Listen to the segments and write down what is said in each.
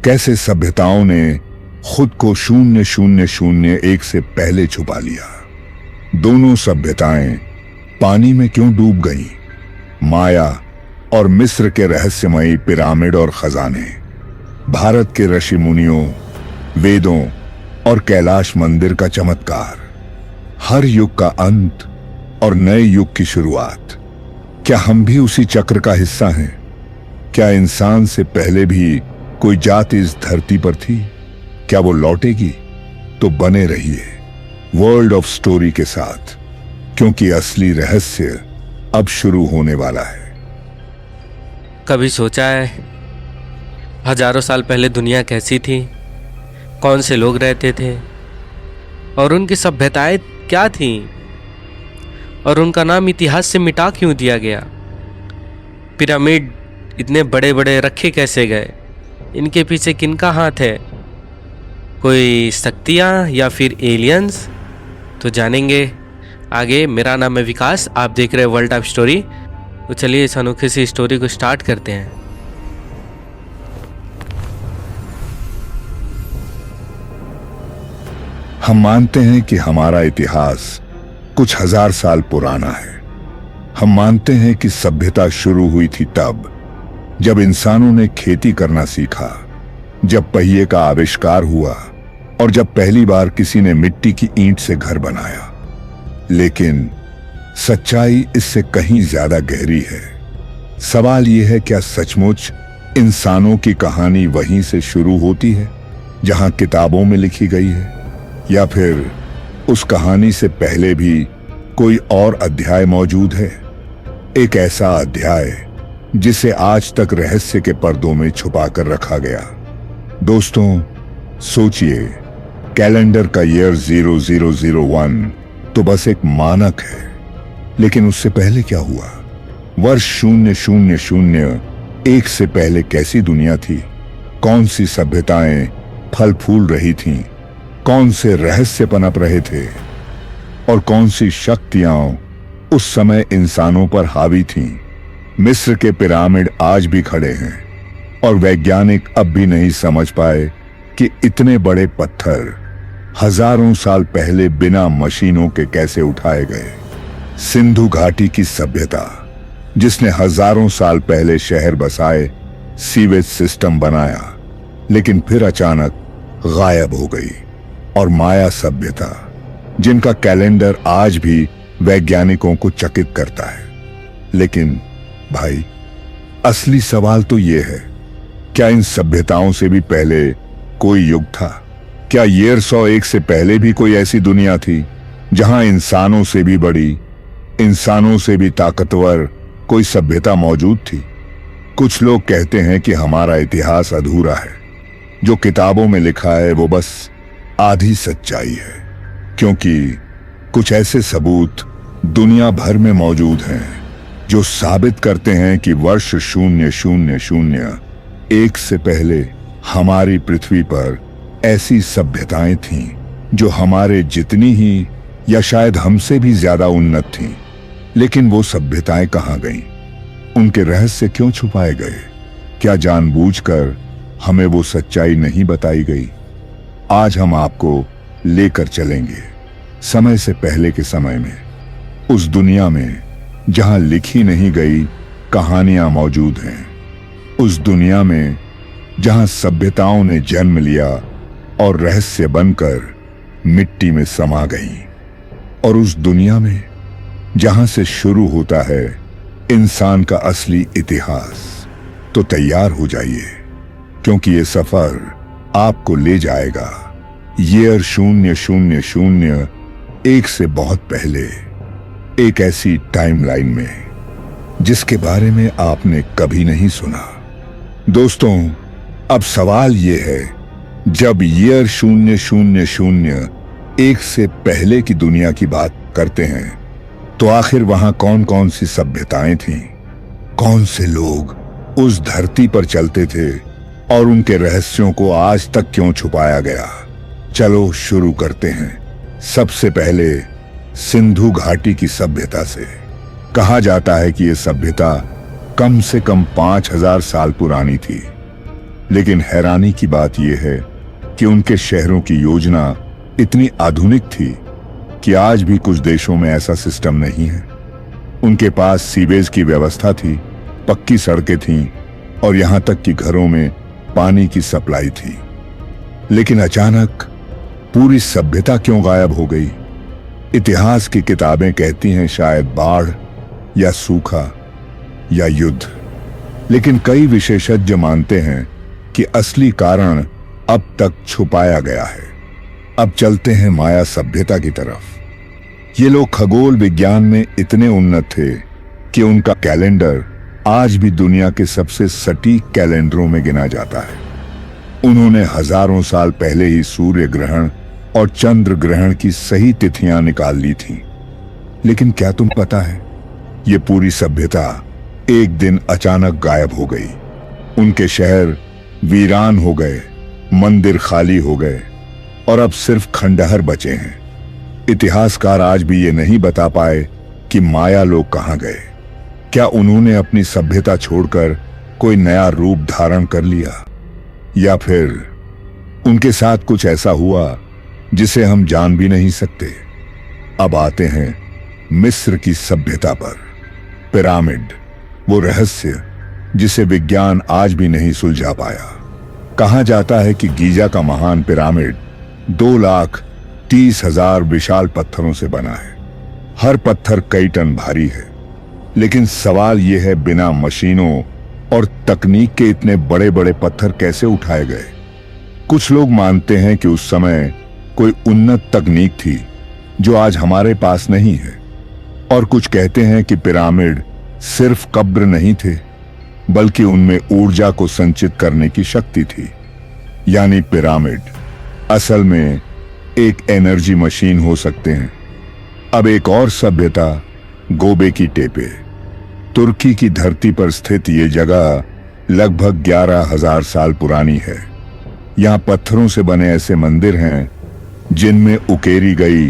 कैसे सभ्यताओं ने खुद को 0001 से पहले छुपा लिया। दोनों सभ्यताएं पानी में क्यों डूब गईं? माया और मिस्र के रहस्यमयी पिरामिड और खजाने, भारत के ऋषि मुनियों, वेदों और कैलाश मंदिर का चमत्कार, हर युग का अंत और नए युग की शुरुआत। क्या हम भी उसी चक्र का हिस्सा हैं? क्या इंसान से पहले भी कोई जाति इस धरती पर थी? क्या वो लौटेगी? तो बने रहिए वर्ल्ड ऑफ स्टोरी के साथ, क्योंकि असली रहस्य अब शुरू होने वाला है। कभी सोचा है हजारों साल पहले दुनिया कैसी थी, कौन से लोग रहते थे और उनकी सभ्यताएं क्या थीं, और उनका नाम इतिहास से मिटा क्यों दिया गया? पिरामिड इतने बड़े बड़े रखे कैसे गए? इनके पीछे किनका हाथ है? कोई शक्तियाँ या फिर एलियंस? तो जानेंगे आगे। मेरा नाम है विकास, आप देख रहे हैं वर्ल्ड ऑफ स्टोरी। तो चलिए इस अनोखी सी स्टोरी को स्टार्ट करते हैं। हम मानते हैं कि हमारा इतिहास कुछ हजार साल पुराना है। हम मानते हैं कि सभ्यता शुरू हुई थी तब जब इंसानों ने खेती करना सीखा, जब पहिए का आविष्कार हुआ और जब पहली बार किसी ने मिट्टी की ईंट से घर बनाया। लेकिन सच्चाई इससे कहीं ज्यादा गहरी है। सवाल यह है, क्या सचमुच इंसानों की कहानी वहीं से शुरू होती है जहां किताबों में लिखी गई है, या फिर उस कहानी से पहले भी कोई और अध्याय मौजूद है? एक ऐसा अध्याय जिसे आज तक रहस्य के पर्दों में छुपा कर रखा गया। दोस्तों सोचिए, कैलेंडर का ईयर 0001 तो बस एक मानक है, लेकिन उससे पहले क्या हुआ? वर्ष 0001 से पहले कैसी दुनिया थी? कौन सी सभ्यताएं फल फूल रही थीं? कौन से रहस्य पनप रहे थे? और कौन सी शक्तियां उस समय इंसानों पर हावी थीं? मिस्र के पिरामिड आज भी खड़े हैं और वैज्ञानिक अब भी नहीं समझ पाए कि इतने बड़े पत्थर हजारों साल पहले बिना मशीनों के कैसे उठाए गए। सिंधु घाटी की सभ्यता, जिसने हजारों साल पहले शहर बसाए, सीवेज सिस्टम बनाया, लेकिन फिर अचानक गायब हो गई। और माया सभ्यता, जिनका कैलेंडर आज भी वैज्ञानिकों को चकित करता है। लेकिन भाई, असली सवाल तो यह है, क्या इन सभ्यताओं से भी पहले कोई युग था? क्या ईयर 101 से पहले भी कोई ऐसी दुनिया थी जहां इंसानों से भी बड़ी, इंसानों से भी ताकतवर कोई सभ्यता मौजूद थी? कुछ लोग कहते हैं कि हमारा इतिहास अधूरा है, जो किताबों में लिखा है वो बस आधी सच्चाई है, क्योंकि कुछ ऐसे सबूत दुनिया भर में मौजूद हैं जो साबित करते हैं कि वर्ष 0001 से पहले हमारी पृथ्वी पर ऐसी सभ्यताएं थीं जो हमारे जितनी ही या शायद हमसे भी ज्यादा उन्नत थीं। लेकिन वो सभ्यताएं कहां गईं? उनके रहस्य क्यों छुपाए गए? क्या जानबूझकर हमें वो सच्चाई नहीं बताई गई? आज हम आपको लेकर चलेंगे समय से पहले के समय में, उस दुनिया में जहां लिखी नहीं गई कहानियां मौजूद हैं, उस दुनिया में जहां सभ्यताओं ने जन्म लिया और रहस्य बनकर मिट्टी में समा गईं, और उस दुनिया में जहां से शुरू होता है इंसान का असली इतिहास। तो तैयार हो जाइए, क्योंकि ये सफर आपको ले जाएगा ईयर 0001 से बहुत पहले, एक ऐसी टाइमलाइन में जिसके बारे में आपने कभी नहीं सुना। दोस्तों, अब सवाल ये है, जब ईयर 0001 से पहले की दुनिया की बात करते हैं, तो आखिर वहां कौन कौन सी सभ्यताएं थीं? कौन से लोग उस धरती पर चलते थे और उनके रहस्यों को आज तक क्यों छुपाया गया? चलो शुरू करते हैं। सबसे पहले सिंधु घाटी की सभ्यता से। कहा जाता है कि यह सभ्यता कम से कम 5000 साल पुरानी थी। लेकिन हैरानी की बात यह है कि उनके शहरों की योजना इतनी आधुनिक थी कि आज भी कुछ देशों में ऐसा सिस्टम नहीं है। उनके पास सीवेज की व्यवस्था थी, पक्की सड़कें थीं और यहां तक कि घरों में पानी की सप्लाई थी। लेकिन अचानक पूरी सभ्यता क्यों गायब हो गई? इतिहास की किताबें कहती हैं शायद बाढ़ या सूखा या युद्ध, लेकिन कई विशेषज्ञ मानते हैं कि असली कारण अब तक छुपाया गया है। अब चलते हैं माया सभ्यता की तरफ। ये लोग खगोल विज्ञान में इतने उन्नत थे कि उनका कैलेंडर आज भी दुनिया के सबसे सटीक कैलेंडरों में गिना जाता है। उन्होंने हजारों साल पहले ही सूर्य ग्रहण और चंद्र ग्रहण की सही तिथियां निकाल ली थीं। लेकिन क्या तुम पता है, ये पूरी सभ्यता एक दिन अचानक गायब हो गई। उनके शहर वीरान हो गए, मंदिर खाली हो गए और अब सिर्फ खंडहर बचे हैं। इतिहासकार आज भी ये नहीं बता पाए कि माया लोग कहां गए। क्या उन्होंने अपनी सभ्यता छोड़कर कोई नया रूप धारण कर लिया, या फिर उनके साथ कुछ ऐसा हुआ जिसे हम जान भी नहीं सकते। अब आते हैं मिस्र की सभ्यता पर। पिरामिड, वो रहस्य जिसे विज्ञान आज भी नहीं सुलझा पाया। कहा जाता है कि गीजा का महान पिरामिड 2,30,000 विशाल पत्थरों से बना है। हर पत्थर कई टन भारी है। लेकिन सवाल यह है, बिना मशीनों और तकनीक के इतने बड़े बड़े पत्थर कैसे उठाए गए? कुछ लोग मानते हैं कि उस समय कोई उन्नत तकनीक थी जो आज हमारे पास नहीं है, और कुछ कहते हैं कि पिरामिड सिर्फ कब्र नहीं थे, बल्कि उनमें ऊर्जा को संचित करने की शक्ति थी। यानी पिरामिड असल में एक एनर्जी मशीन हो सकते हैं। अब एक और सभ्यता, गोबेकी टेपे। तुर्की की धरती पर स्थित ये जगह लगभग 11,000 साल पुरानी है। यहां पत्थरों से बने ऐसे मंदिर हैं जिनमें उकेरी गई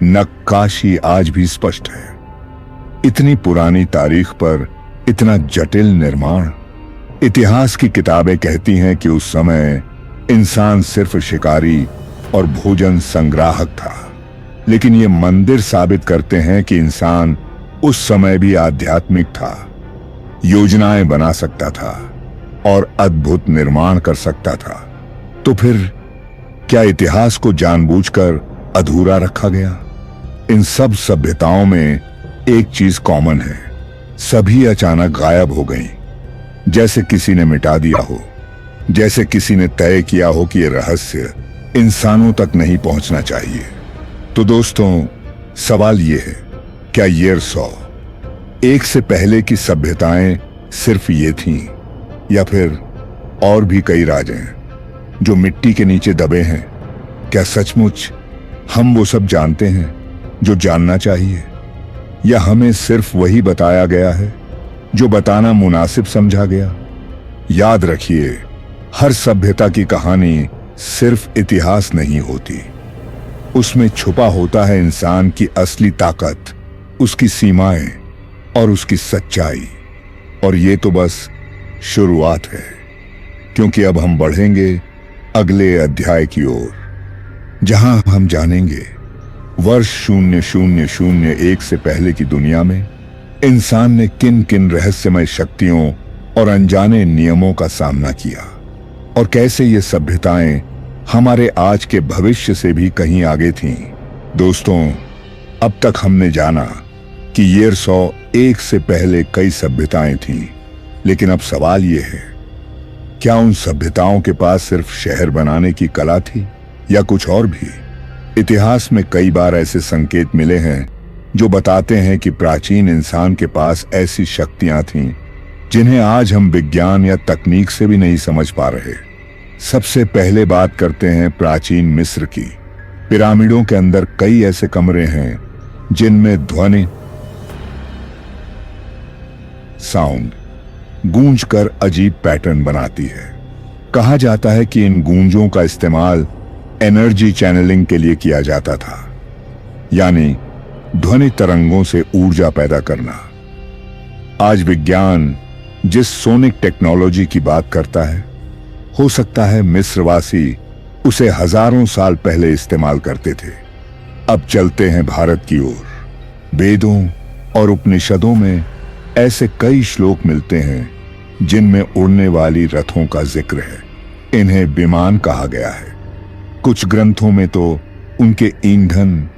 नक्काशी आज भी स्पष्ट है। इतनी पुरानी तारीख पर इतना जटिल निर्माण। इतिहास की किताबें कहती हैं कि उस समय इंसान सिर्फ शिकारी और भोजन संग्राहक था। लेकिन ये मंदिर साबित करते हैं कि इंसान उस समय भी आध्यात्मिक था, योजनाएं बना सकता था और अद्भुत निर्माण कर सकता था। तो फिर क्या इतिहास को जानबूझकर अधूरा रखा गया? इन सब सभ्यताओं में एक चीज कॉमन है, सभी अचानक गायब हो गईं, जैसे किसी ने मिटा दिया हो, जैसे किसी ने तय किया हो कि यह रहस्य इंसानों तक नहीं पहुंचना चाहिए। तो दोस्तों, सवाल यह है, क्या ईयर 100 एक से पहले की सभ्यताएं सिर्फ ये थीं, या फिर और भी कई राज हैं जो मिट्टी के नीचे दबे हैं? क्या सचमुच हम वो सब जानते हैं जो जानना चाहिए, या हमें सिर्फ वही बताया गया है जो बताना मुनासिब समझा गया? याद रखिए, हर सभ्यता की कहानी सिर्फ इतिहास नहीं होती। उसमें छुपा होता है इंसान की असली ताकत, उसकी सीमाएं और उसकी सच्चाई। और ये तो बस शुरुआत है, क्योंकि अब हम बढ़ेंगे अगले अध्याय की ओर, जहां हम जानेंगे वर्ष 0001 से पहले की दुनिया में इंसान ने किन किन रहस्यमय शक्तियों और अनजाने नियमों का सामना किया, और कैसे ये सभ्यताएं हमारे आज के भविष्य से भी कहीं आगे थीं। दोस्तों, अब तक हमने जाना कि ईयर 100 एक से पहले कई सभ्यताएं थीं, लेकिन अब सवाल यह है, क्या उन सभ्यताओं के पास सिर्फ शहर बनाने की कला थी या कुछ और भी? इतिहास में कई बार ऐसे संकेत मिले हैं जो बताते हैं कि प्राचीन इंसान के पास ऐसी शक्तियां थीं जिन्हें आज हम विज्ञान या तकनीक से भी नहीं समझ पा रहे। सबसे पहले बात करते हैं प्राचीन मिस्र की। पिरामिडों के अंदर कई ऐसे कमरे हैं जिनमें ध्वनि साउंड गूंज कर अजीब पैटर्न बनाती है। कहा जाता है कि इन गूंजों का इस्तेमाल एनर्जी चैनलिंग के लिए किया जाता था, यानी ध्वनि तरंगों से ऊर्जा पैदा करना। आज विज्ञान जिस सोनिक टेक्नोलॉजी की बात करता है, हो सकता है मिस्रवासी उसे हजारों साल पहले इस्तेमाल करते थे। अब चलते हैं भारत की ओर। वेदों और उपनिषदों में ऐसे कई श्लोक मिलते हैं जिनमें उड़ने वाली रथों का जिक्र है। इन्हें विमान कहा गया है। कुछ ग्रंथों में तो उनके ईंधन,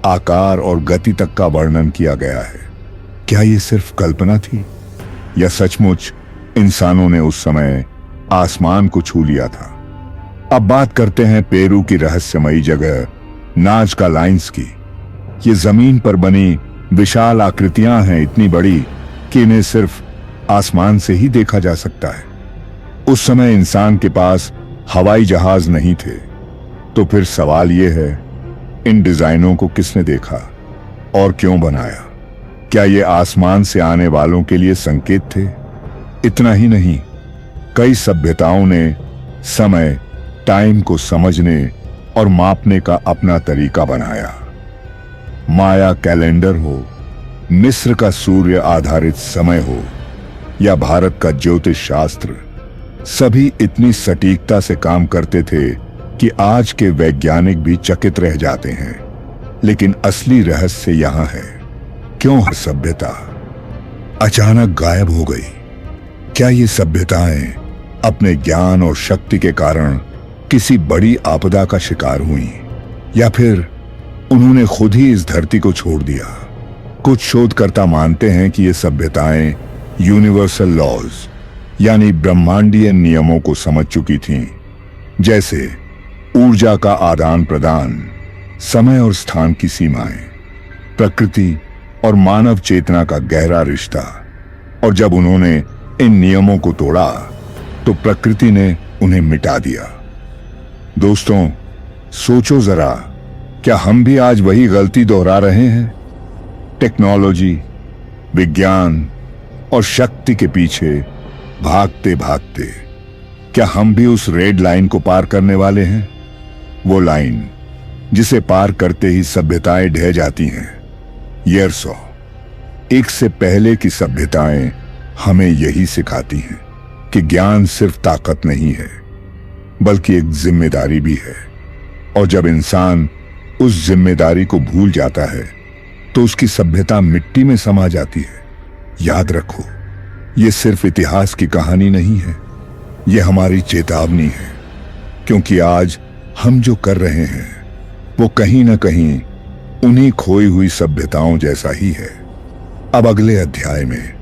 आकार और गति तक का वर्णन किया गया है। क्या ये सिर्फ कल्पना थी या सचमुच इंसानों ने उस समय आसमान को छू लिया था? अब बात करते हैं पेरू की रहस्यमयी जगह नाजका लाइन्स की। ये जमीन पर बनी विशाल आकृतियां हैं, इतनी बड़ी कि इन्हें सिर्फ आसमान से ही देखा जा सकता है। उस समय इंसान के पास हवाई जहाज नहीं थे, तो फिर सवाल यह है, इन डिजाइनों को किसने देखा और क्यों बनाया? क्या ये आसमान से आने वालों के लिए संकेत थे? इतना ही नहीं, कई सभ्यताओं ने समय, टाइम को समझने और मापने का अपना तरीका बनाया। माया कैलेंडर हो, मिस्र का सूर्य आधारित समय हो या भारत का ज्योतिष शास्त्र, सभी इतनी सटीकता से काम करते थे कि आज के वैज्ञानिक भी चकित रह जाते हैं। लेकिन असली रहस्य यहां है, क्यों हर सभ्यता अचानक गायब हो गई? क्या ये सभ्यताएं अपने ज्ञान और शक्ति के कारण किसी बड़ी आपदा का शिकार हुई, या फिर उन्होंने खुद ही इस धरती को छोड़ दिया? कुछ शोधकर्ता मानते हैं कि ये सभ्यताएं यूनिवर्सल लॉज यानी ब्रह्मांडीय नियमों को समझ चुकी थीं, जैसे ऊर्जा का आदान प्रदान, समय और स्थान की सीमाएं, प्रकृति और मानव चेतना का गहरा रिश्ता। और जब उन्होंने इन नियमों को तोड़ा तो प्रकृति ने उन्हें मिटा दिया। दोस्तों, सोचो जरा, क्या हम भी आज वही गलती दोहरा रहे हैं? टेक्नोलॉजी, विज्ञान और शक्ति के पीछे भागते भागते क्या हम भी उस रेड लाइन को पार करने वाले हैं? वो लाइन जिसे पार करते ही सभ्यताएं ढह जाती हैं। यर्सो, एक से पहले की सभ्यताएं हमें यही सिखाती हैं कि ज्ञान सिर्फ ताकत नहीं है, बल्कि एक जिम्मेदारी भी है। और जब इंसान उस जिम्मेदारी को भूल जाता है तो उसकी सभ्यता मिट्टी में समा जाती है। याद रखो, ये सिर्फ इतिहास की कहानी नहीं है, ये हमारी चेतावनी है, क्योंकि आज हम जो कर रहे हैं वो कहीं ना कहीं उन्हीं खोई हुई सभ्यताओं जैसा ही है। अब अगले अध्याय में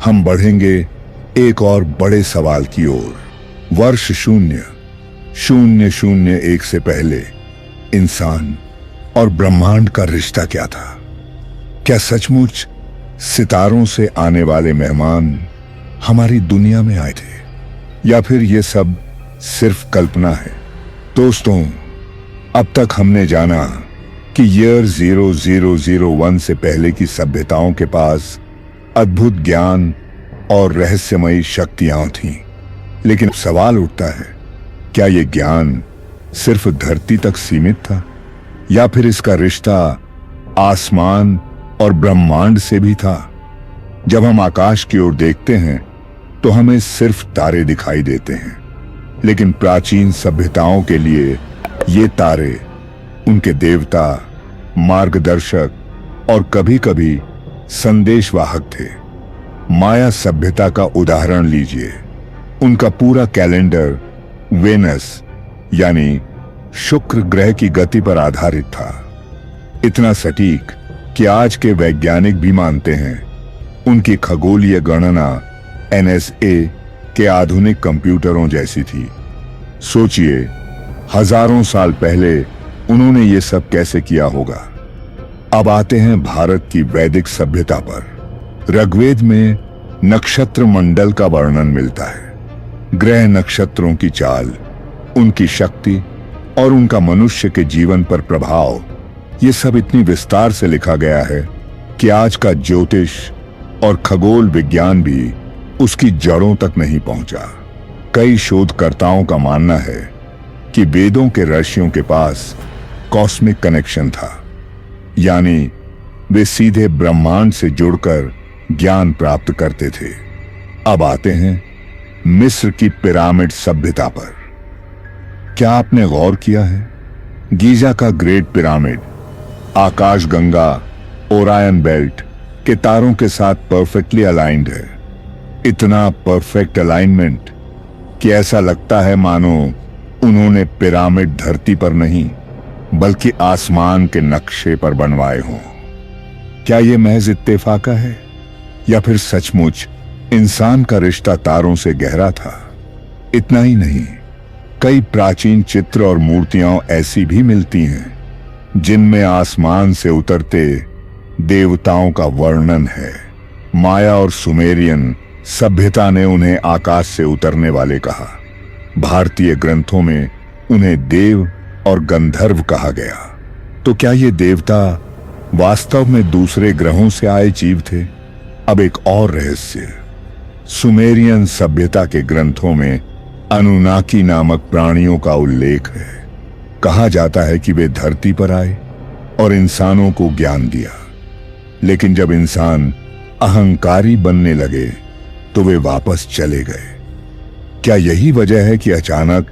हम बढ़ेंगे एक और बड़े सवाल की ओर। वर्ष 0001 से पहले इंसान और ब्रह्मांड का रिश्ता क्या था? क्या सचमुच सितारों से आने वाले मेहमान हमारी दुनिया में आए थे, या फिर ये सब सिर्फ कल्पना है? दोस्तों, अब तक हमने जाना कि ईयर 0001 से पहले की सभ्यताओं के पास अद्भुत ज्ञान और रहस्यमयी शक्तियां थीं। लेकिन सवाल उठता है, क्या यह ज्ञान सिर्फ धरती तक सीमित था, या फिर इसका रिश्ता आसमान और ब्रह्मांड से भी था? जब हम आकाश की ओर देखते हैं तो हमें सिर्फ तारे दिखाई देते हैं, लेकिन प्राचीन सभ्यताओं के लिए ये तारे उनके देवता, मार्गदर्शक और कभी-कभी संदेशवाहक थे। माया सभ्यता का उदाहरण लीजिए। उनका पूरा कैलेंडर वेनस यानी शुक्र ग्रह की गति पर आधारित था, इतना सटीक कि आज के वैज्ञानिक भी मानते हैं उनकी खगोलीय गणना NSA के आधुनिक कंप्यूटरों जैसी थी। सोचिए, हजारों साल पहले उन्होंने ये सब कैसे किया होगा। अब आते हैं भारत की वैदिक सभ्यता पर। ऋग्वेद में नक्षत्र मंडल का वर्णन मिलता है। ग्रह नक्षत्रों की चाल, उनकी शक्ति और उनका मनुष्य के जीवन पर प्रभाव, ये सब इतनी विस्तार से लिखा गया है कि आज का ज्योतिष और खगोल विज्ञान भी उसकी जड़ों तक नहीं पहुंचा। कई शोधकर्ताओं का मानना है कि वेदों के ऋषियों के पास कॉस्मिक कनेक्शन था, यानी वे सीधे ब्रह्मांड से जुड़कर ज्ञान प्राप्त करते थे। अब आते हैं मिस्र की पिरामिड सभ्यता पर। क्या आपने गौर किया है? गीजा का ग्रेट पिरामिड आकाशगंगा ओरायन बेल्ट के तारों के साथ परफेक्टली अलाइंड है। इतना परफेक्ट अलाइनमेंट कि ऐसा लगता है मानो उन्होंने पिरामिड धरती पर नहीं बल्कि आसमान के नक्शे पर बनवाए हों। क्या यह महज इत्तेफाका है या फिर सचमुच इंसान का रिश्ता तारों से गहरा था? इतना ही नहीं, कई प्राचीन चित्र और मूर्तियां ऐसी भी मिलती हैं जिनमें आसमान से उतरते देवताओं का वर्णन है। माया और सुमेरियन सभ्यता ने उन्हें आकाश से उतरने वाले कहा। भारतीय ग्रंथों में उन्हें देव और गंधर्व कहा गया। तो क्या ये देवता वास्तव में दूसरे ग्रहों से आए जीव थे? अब एक और रहस्य, सुमेरियन सभ्यता के ग्रंथों में अनुनाकी नामक प्राणियों का उल्लेख है। कहा जाता है कि वे धरती पर आए और इंसानों को ज्ञान दिया, लेकिन जब इंसान अहंकारी बनने लगे तो वे वापस चले गए। क्या यही वजह है कि अचानक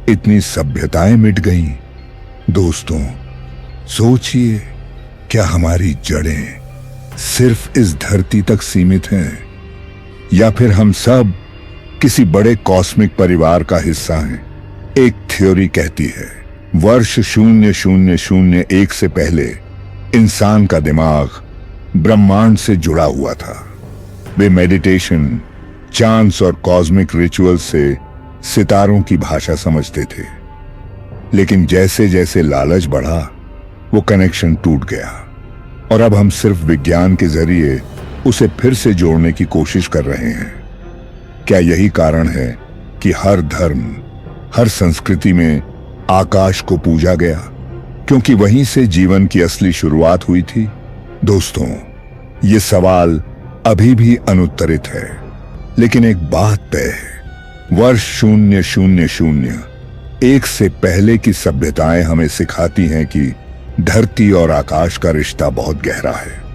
इतनी सभ्यताएं मिट गईं? दोस्तों, सोचिए, क्या हमारी जड़ें सिर्फ इस धरती तक सीमित हैं या फिर हम सब किसी बड़े कॉस्मिक परिवार का हिस्सा हैं? एक थ्योरी कहती है वर्ष 0001 से पहले इंसान का दिमाग ब्रह्मांड से जुड़ा हुआ था। वे मेडिटेशन, चांस और कॉस्मिक रिचुअल से सितारों की भाषा समझते थे। लेकिन जैसे जैसे लालच बढ़ा, वो कनेक्शन टूट गया और अब हम सिर्फ विज्ञान के जरिए उसे फिर से जोड़ने की कोशिश कर रहे हैं। क्या यही कारण है कि हर धर्म, हर संस्कृति में आकाश को पूजा गया, क्योंकि वहीं से जीवन की असली शुरुआत हुई थी? दोस्तों, ये सवाल अभी भी अनुत्तरित है, लेकिन एक बात तय है, वर्ष 0001 से पहले की सभ्यताएं हमें सिखाती हैं कि धरती और आकाश का रिश्ता बहुत गहरा है।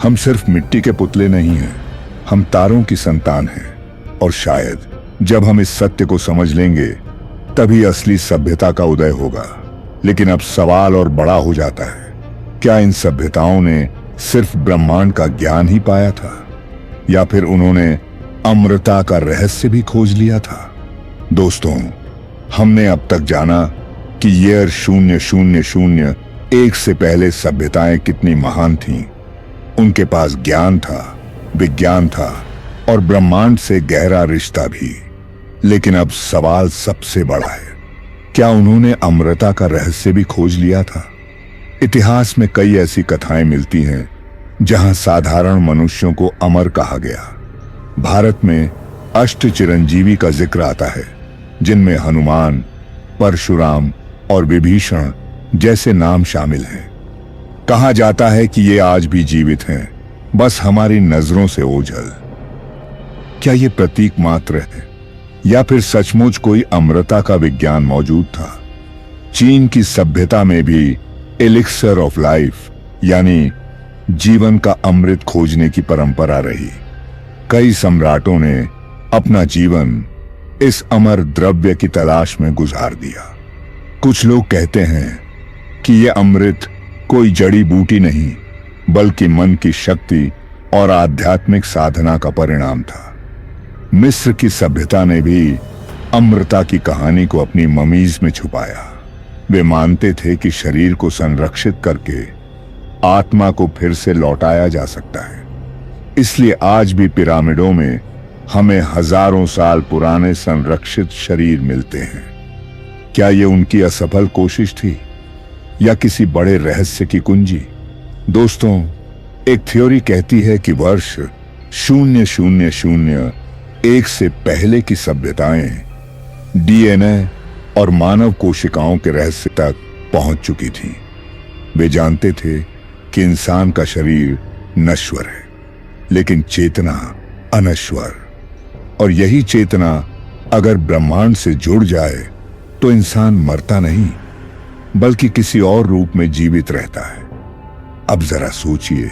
हम सिर्फ मिट्टी के पुतले नहीं हैं, हम तारों की संतान हैं। और शायद जब हम इस सत्य को समझ लेंगे तभी असली सभ्यता का उदय होगा। लेकिन अब सवाल और बड़ा हो जाता है, क्या इन सभ्यताओं ने सिर्फ ब्रह्मांड का ज्ञान ही पाया था या फिर उन्होंने अमृता का रहस्य भी खोज लिया था? दोस्तों, हमने अब तक जाना कि ईयर 0001 से पहले सभ्यताएं कितनी महान थीं। उनके पास ज्ञान था, विज्ञान था और ब्रह्मांड से गहरा रिश्ता भी। लेकिन अब सवाल सबसे बड़ा है, क्या उन्होंने अमृता का रहस्य भी खोज लिया था? इतिहास में कई ऐसी कथाएं मिलती हैं जहां साधारण मनुष्यों को अमर कहा गया। भारत में अष्ट चिरंजीवी का जिक्र आता है, जिनमें हनुमान, परशुराम और विभीषण जैसे नाम शामिल हैं। कहा जाता है कि ये आज भी जीवित हैं, बस हमारी नजरों से ओझल। क्या ये प्रतीक मात्र है या फिर सचमुच कोई अमृता का विज्ञान मौजूद था? चीन की सभ्यता में भी एलिक्सर ऑफ लाइफ यानी जीवन का अमृत खोजने की परंपरा रही। कई सम्राटों ने अपना जीवन इस अमर द्रव्य की तलाश में गुजार दिया। कुछ लोग कहते हैं कि यह अमृत कोई जड़ी बूटी नहीं बल्कि मन की शक्ति और आध्यात्मिक साधना का परिणाम था। मिस्र की सभ्यता ने भी अमृता की कहानी को अपनी ममीज में छुपाया। वे मानते थे कि शरीर को संरक्षित करके आत्मा को फिर से लौटाया जा सकता है। इसलिए आज भी पिरामिडों में हमें हजारों साल पुराने संरक्षित शरीर मिलते हैं। क्या ये उनकी असफल कोशिश थी या किसी बड़े रहस्य की कुंजी? दोस्तों, एक थ्योरी कहती है कि वर्ष 0001 से पहले की सभ्यताएं डीएनए और मानव कोशिकाओं के रहस्य तक पहुंच चुकी थीं। वे जानते थे कि इंसान का शरीर नश्वर है, लेकिन चेतना अनश्वर। और यही चेतना अगर ब्रह्मांड से जुड़ जाए तो इंसान मरता नहीं बल्कि किसी और रूप में जीवित रहता है। अब जरा सोचिए,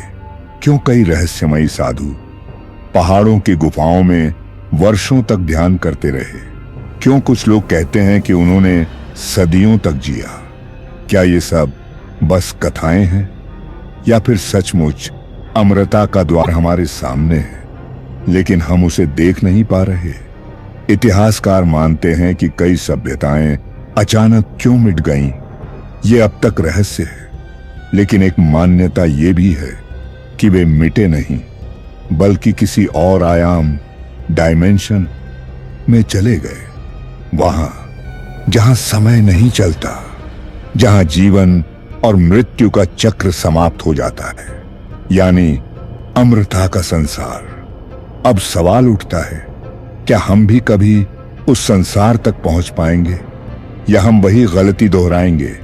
क्यों कई रहस्यमयी साधु पहाड़ों की गुफाओं में वर्षों तक ध्यान करते रहे? क्यों कुछ लोग कहते हैं कि उन्होंने सदियों तक जिया? क्या ये सब बस कथाएं हैं या फिर सचमुच अमरता का द्वार हमारे सामने है, लेकिन हम उसे देख नहीं पा रहे? इतिहासकार मानते हैं कि कई सभ्यताएं अचानक क्यों मिट गईं, ये अब तक रहस्य है। लेकिन एक मान्यता ये भी है कि वे मिटे नहीं, बल्कि किसी और आयाम, डायमेंशन में चले गए। वहां जहां समय नहीं चलता, जहां जीवन और मृत्यु का चक्र समाप्त हो जाता है, यानी अमृता का संसार। अब सवाल उठता है, क्या हम भी कभी उस संसार तक पहुंच पाएंगे, या हम वही गलती दोहराएंगे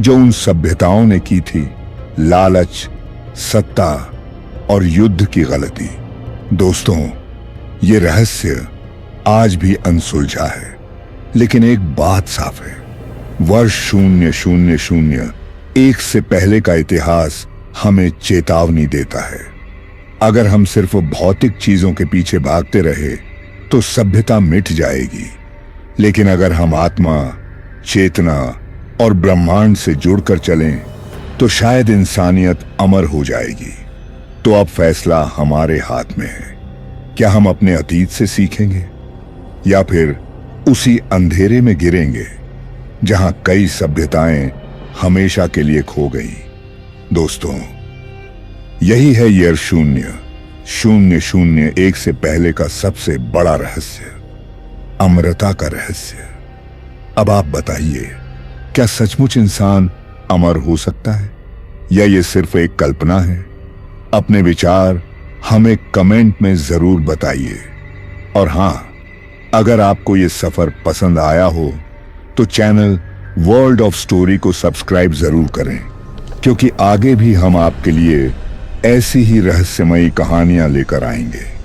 जो उन सभ्यताओं ने की थी? लालच, सत्ता और युद्ध की गलती। दोस्तों, ये रहस्य आज भी अनसुलझा है, लेकिन एक बात साफ है, वर्ष 0001 से पहले का इतिहास हमें चेतावनी देता है। अगर हम सिर्फ भौतिक चीजों के पीछे भागते रहे तो सभ्यता मिट जाएगी, लेकिन अगर हम आत्मा, चेतना और ब्रह्मांड से जुड़कर चलें तो शायद इंसानियत अमर हो जाएगी। तो अब फैसला हमारे हाथ में है। क्या हम अपने अतीत से सीखेंगे या फिर उसी अंधेरे में गिरेंगे जहां कई सभ्यताएं हमेशा के लिए खो गई? दोस्तों, यही है ईयर 0001 से पहले का सबसे बड़ा रहस्य, अमरता का रहस्य। अब आप बताइए, क्या सचमुच इंसान अमर हो सकता है, या ये सिर्फ एक कल्पना है? अपने विचार हमें कमेंट में जरूर बताइए। और हां, अगर आपको ये सफर पसंद आया हो तो चैनल वर्ल्ड ऑफ स्टोरी को सब्सक्राइब जरूर करें, क्योंकि आगे भी हम आपके लिए ऐसी ही रहस्यमयी कहानियां लेकर आएंगे।